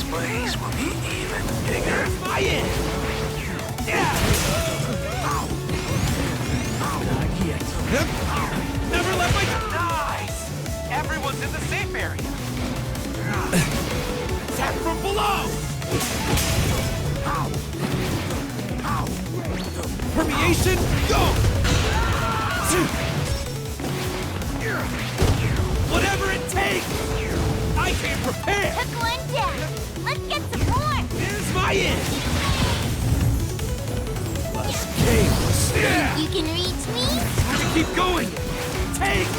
place will be even bigger. My end! Yeah! Not yet. Never let my... Nice! Everyone's in the safe area. Attack from below! Permeation, go! Whatever it takes! I came prepared! Took one down. Let's get some more. Here's my end! Less chaos! Yeah! You can reach me? Time to keep going! Take